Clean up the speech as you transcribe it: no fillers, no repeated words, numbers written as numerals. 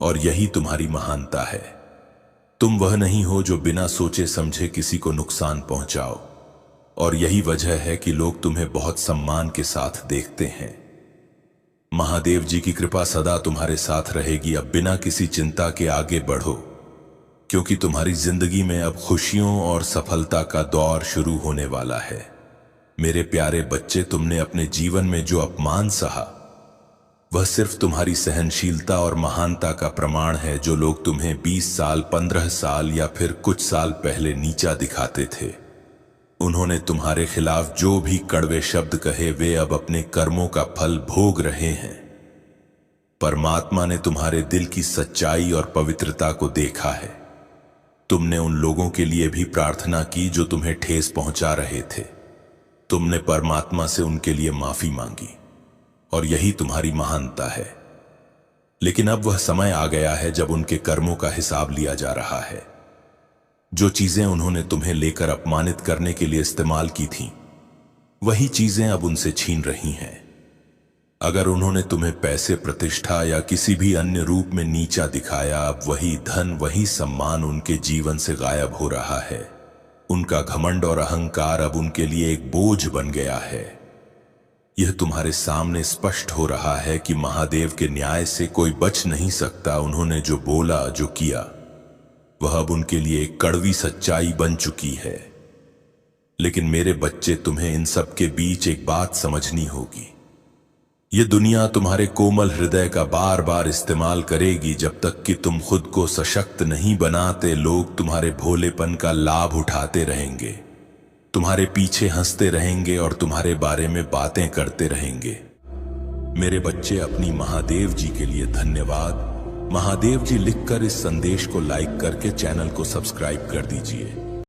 और यही तुम्हारी महानता है। तुम वह नहीं हो जो बिना सोचे समझे किसी को नुकसान पहुंचाओ, और यही वजह है कि लोग तुम्हें बहुत सम्मान के साथ देखते हैं। महादेव जी की कृपा सदा तुम्हारे साथ रहेगी। अब बिना किसी चिंता के आगे बढ़ो, क्योंकि तुम्हारी जिंदगी में अब खुशियों और सफलता का दौर शुरू होने वाला है। मेरे प्यारे बच्चे, तुमने अपने जीवन में जो अपमान सहा, वह सिर्फ तुम्हारी सहनशीलता और महानता का प्रमाण है। जो लोग तुम्हें 20 साल, 15 साल या फिर कुछ साल पहले नीचा दिखाते थे, उन्होंने तुम्हारे खिलाफ जो भी कड़वे शब्द कहे, वे अब अपने कर्मों का फल भोग रहे हैं। परमात्मा ने तुम्हारे दिल की सच्चाई और पवित्रता को देखा है। तुमने उन लोगों के लिए भी प्रार्थना की जो तुम्हें ठेस पहुंचा रहे थे। तुमने परमात्मा से उनके लिए माफी मांगी, और यही तुम्हारी महानता है। लेकिन अब वह समय आ गया है जब उनके कर्मों का हिसाब लिया जा रहा है। जो चीजें उन्होंने तुम्हें लेकर अपमानित करने के लिए इस्तेमाल की थीं, वही चीजें अब उनसे छीन रही हैं। अगर उन्होंने तुम्हें पैसे, प्रतिष्ठा या किसी भी अन्य रूप में नीचा दिखाया, अब वही धन, वही सम्मान उनके जीवन से गायब हो रहा है। उनका घमंड और अहंकार अब उनके लिए एक बोझ बन गया है। यह तुम्हारे सामने स्पष्ट हो रहा है कि महादेव के न्याय से कोई बच नहीं सकता। उन्होंने जो बोला, जो किया, वह अब उनके लिए एक कड़वी सच्चाई बन चुकी है। लेकिन मेरे बच्चे, तुम्हें इन सब के बीच एक बात समझनी होगी। यह दुनिया तुम्हारे कोमल हृदय का बार बार इस्तेमाल करेगी। जब तक कि तुम खुद को सशक्त नहीं बनाते, लोग तुम्हारे भोलेपन का लाभ उठाते रहेंगे, तुम्हारे पीछे हंसते रहेंगे और तुम्हारे बारे में बातें करते रहेंगे। मेरे बच्चे, अपनी महादेव जी के लिए धन्यवाद। महादेव जी लिखकर इस संदेश को लाइक करके चैनल को सब्सक्राइब कर दीजिए।